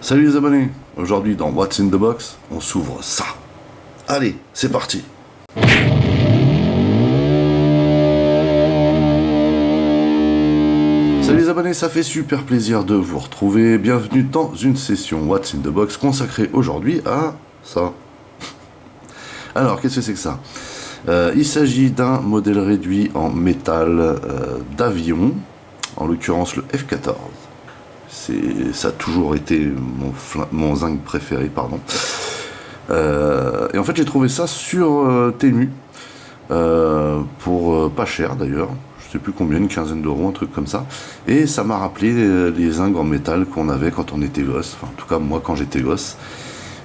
Salut les abonnés, aujourd'hui dans What's in the Box, on s'ouvre ça. Allez, c'est parti. Salut les abonnés, ça fait super plaisir de vous retrouver. Bienvenue dans une session What's in the Box consacrée aujourd'hui à ça. Alors, qu'est-ce que c'est que ça? Il s'agit d'un modèle réduit en métal d'avion, en l'occurrence le F-14. Ça a toujours été mon zinc préféré, pardon. Et en fait, j'ai trouvé ça sur Temu, pour pas cher d'ailleurs, je sais plus combien, une quinzaine d'euros, un truc comme ça. Et ça m'a rappelé les zincs en métal qu'on avait quand on était gosse, enfin en tout cas moi quand j'étais gosse.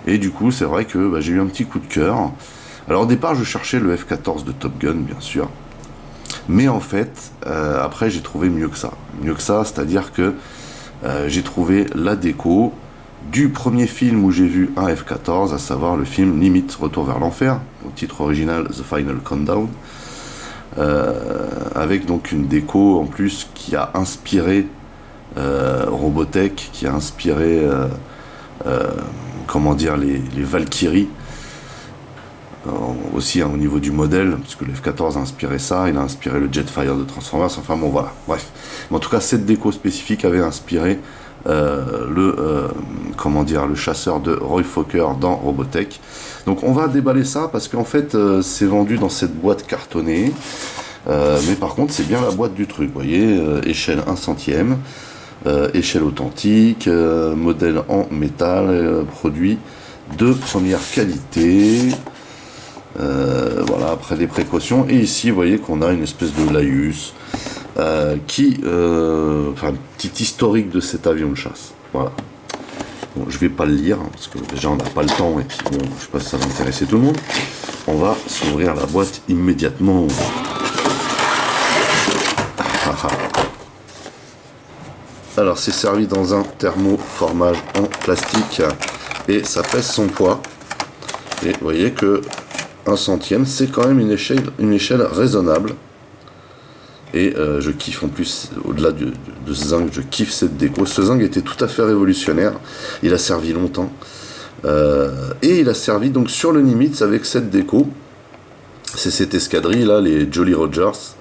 Et du coup, c'est vrai que j'ai eu un petit coup de cœur. Alors au départ, je cherchais le F-14 de Top Gun, bien sûr. Mais en fait, après, j'ai trouvé mieux que ça. Mieux que ça, c'est-à-dire que j'ai trouvé la déco du premier film où j'ai vu un F-14, à savoir le film Limite Retour vers l'enfer, au titre original The Final Countdown, avec donc une déco en plus qui a inspiré Robotech, qui a inspiré comment dire, les Valkyries, aussi au niveau du modèle, puisque le F-14 a inspiré ça, il a inspiré le Jetfire de Transformers, enfin bon voilà, bref. Mais en tout cas, cette déco spécifique avait inspiré comment dire, le chasseur de Roy Fokker dans Robotech. Donc on va déballer ça, parce qu'en fait, c'est vendu dans cette boîte cartonnée, mais par contre, c'est bien la boîte du truc, vous voyez, échelle 1 centième, échelle authentique, modèle en métal, produit de première qualité. Voilà, après les précautions. Et ici, vous voyez qu'on a une espèce de laïus enfin, un petit historique de cet avion de chasse. Voilà. Bon, je vais pas le lire, parce que déjà on n'a pas le temps, et puis bon, je sais pas si ça va intéresser tout le monde. On va s'ouvrir la boîte immédiatement. Alors, c'est servi dans un thermoformage en plastique, et ça pèse son poids. Et vous voyez que 1 centième, c'est quand même une échelle raisonnable. Et je kiffe en plus, au-delà de ce zinc, je kiffe cette déco. Ce zinc était tout à fait révolutionnaire, il a servi longtemps. Et il a servi donc sur le Nimitz avec cette déco. C'est cette escadrille là, les Jolly Rogers.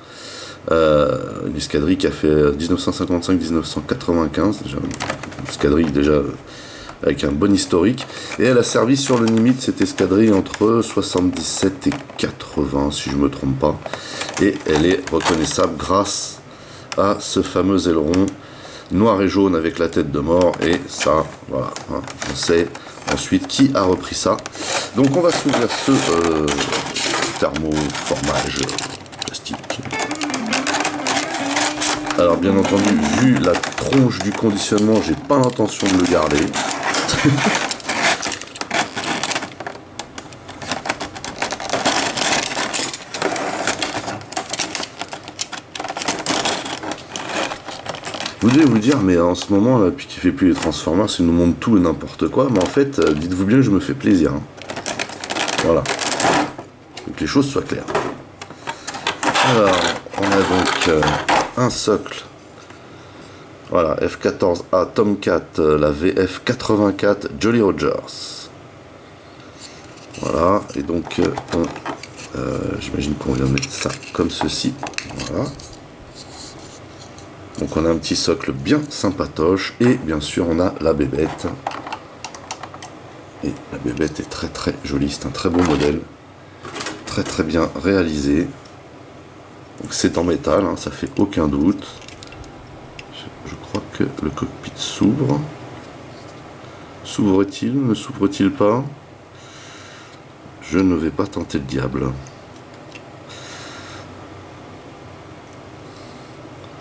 Une escadrille qui a fait 1955-1995, une escadrille déjà avec un bon historique, et elle a servi sur le Nimitz, cette escadrille, entre 77 et 80 si je me trompe pas, et elle est reconnaissable grâce à ce fameux aileron noir et jaune avec la tête de mort, et ça, voilà, hein, on sait ensuite qui a repris ça. Donc on va s'ouvrir ce thermoformage plastique. Alors bien entendu, vu la tronche du conditionnement, j'ai pas l'intention de le garder. Vous devez vous dire, mais en ce moment, là, depuis qu'il fait plus les Transformers, il nous montre tout et n'importe quoi, mais en fait, dites-vous bien que je me fais plaisir. Hein. Voilà. Faut que les choses soient claires. Alors, on a donc un socle. Voilà, F-14A Tomcat, la VF 84 Jolly Rogers. Voilà, et donc j'imagine qu'on vient mettre ça comme ceci. Voilà. Donc on a un petit socle bien sympatoche, et bien sûr on a la bébête. Et la bébête est très très jolie, c'est un très beau modèle. Très très bien réalisé. Donc c'est en métal, hein, ça fait aucun doute. Je crois que le cockpit s'ouvre. S'ouvre-t-il? Ne s'ouvre-t-il pas? Je ne vais pas tenter le diable.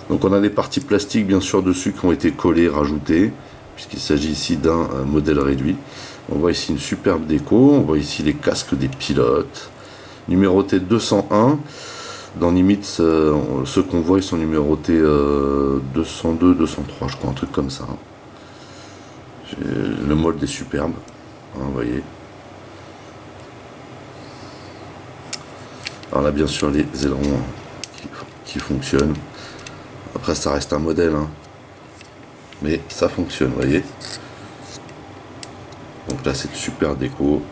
Donc on a des parties plastiques bien sûr dessus qui ont été collées, rajoutées, puisqu'il s'agit ici d'un modèle réduit. On voit ici une superbe déco, on voit ici les casques des pilotes, numéroté 201. Dans Nimitz, ceux qu'on voit, ils sont numérotés 202, 203, je crois, un truc comme ça. Le mold est superbe, hein, vous voyez. Alors là, bien sûr, les ailerons qui fonctionnent. Après, ça reste un modèle, hein. Mais ça fonctionne, vous voyez. Donc là c'est de super déco.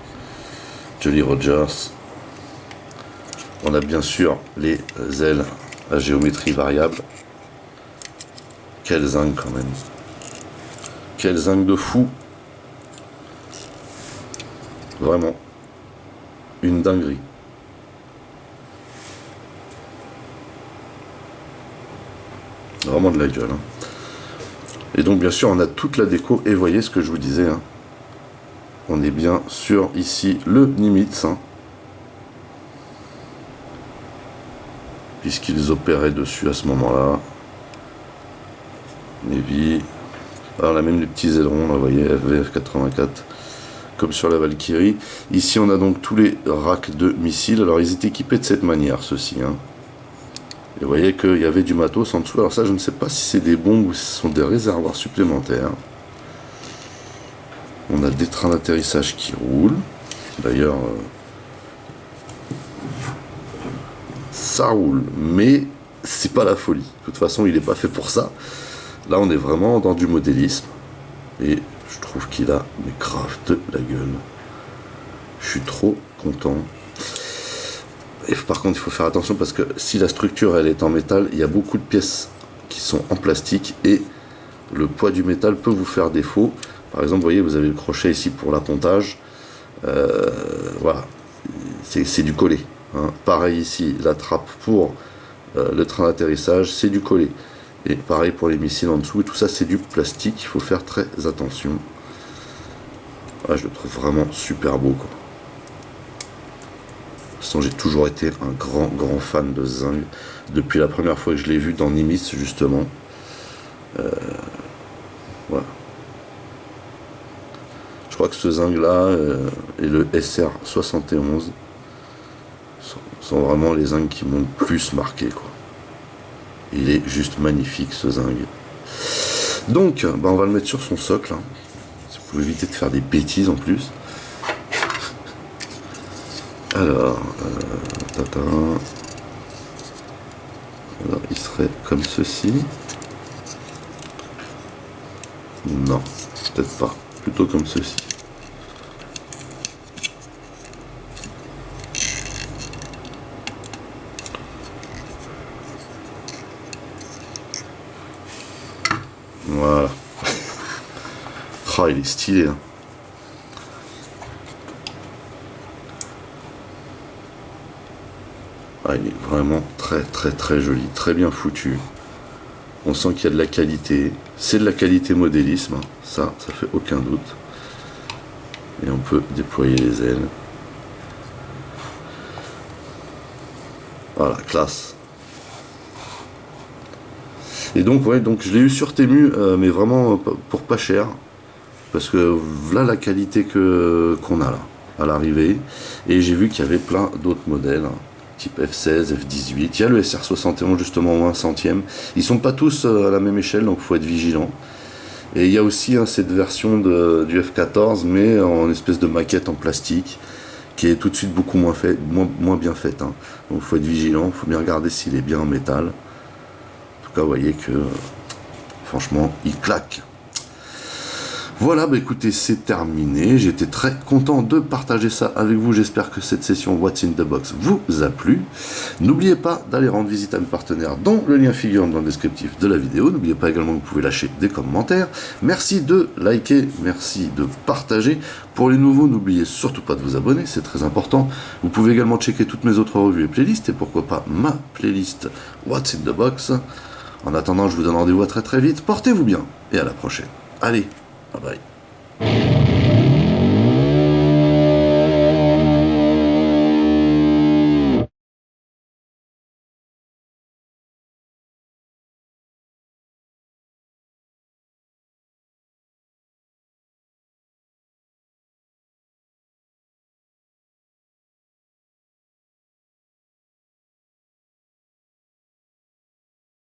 Jolly Rogers. On a bien sûr les ailes à géométrie variable. Quel zinc quand même. Quel zinc de fou. Vraiment. Une dinguerie. Vraiment de la gueule. Hein. Et donc bien sûr on a toute la déco. Et voyez ce que je vous disais. Hein. On est bien sur ici le Nimitz. Hein. Puisqu'ils opéraient dessus à ce moment-là. Navy. Alors on a même les petits ailerons, là, vous voyez, FVF84, comme sur la Valkyrie. Ici on a donc tous les racks de missiles. Alors ils étaient équipés de cette manière, ceux-ci. Hein. Et vous voyez qu'il y avait du matos en dessous. Alors ça je ne sais pas si c'est des bombes ou si ce sont des réservoirs supplémentaires. On a des trains d'atterrissage qui roulent. D'ailleurs, ça roule, mais c'est pas la folie. De toute façon, il n'est pas fait pour ça. Là, on est vraiment dans du modélisme. Et je trouve qu'il a mais grave de la gueule. Je suis trop content. Et par contre, il faut faire attention parce que si la structure elle est en métal, il y a beaucoup de pièces qui sont en plastique et le poids du métal peut vous faire défaut. Par exemple, vous voyez, vous avez le crochet ici pour l'appontage. Voilà, c'est du collé. Hein. Pareil ici, la trappe pour le train d'atterrissage, c'est du collé. Et pareil pour les missiles en dessous, et tout ça c'est du plastique, il faut faire très attention. Ah, je le trouve vraiment super beau, quoi. De toute façon, j'ai toujours été un grand fan de zinc. Depuis la première fois que je l'ai vu dans Nimitz, justement. Voilà. Je crois que ce zinc là et le SR71 sont vraiment les zincs qui m'ont le plus marqué, quoi. Il est juste magnifique ce zinc. Donc bah, on va le mettre sur son socle, hein. Si vous pouvez éviter de faire des bêtises en plus. Alors, alors il serait comme ceci. Non, peut-être pas, plutôt comme ceci. Voilà. Oh, il est stylé. Hein. Ah, il est vraiment très joli, très bien foutu. On sent qu'il y a de la qualité. C'est de la qualité modélisme, hein. Ça fait aucun doute. Et on peut déployer les ailes. Voilà, classe. Et donc ouais, donc je l'ai eu sur Temu, mais vraiment pour pas cher, parce que voilà la qualité qu'on a là à l'arrivée. Et j'ai vu qu'il y avait plein d'autres modèles, hein, type F16, F18. Il y a le SR71 justement au 1 centième. Ils sont pas tous à la même échelle, donc faut être vigilant. Et il y a aussi hein, cette version du F14, mais en espèce de maquette en plastique, qui est tout de suite beaucoup moins bien faite. Hein. Donc faut être vigilant, faut bien regarder s'il est bien en métal. Vous voyez que franchement il claque. Voilà, bah écoutez, c'est terminé. J'étais très content de partager ça avec vous. J'espère que cette session What's in the Box vous a plu. N'oubliez pas d'aller rendre visite à mes partenaires dont le lien figure dans le descriptif de la vidéo. N'oubliez pas également que vous pouvez lâcher des commentaires. Merci de liker, merci de partager. Pour les nouveaux, n'oubliez surtout pas de vous abonner, c'est très important. Vous pouvez également checker toutes mes autres revues et playlists et pourquoi pas ma playlist What's in the Box. En attendant, je vous donne rendez-vous à très vite. Portez-vous bien et à la prochaine. Allez, bye bye.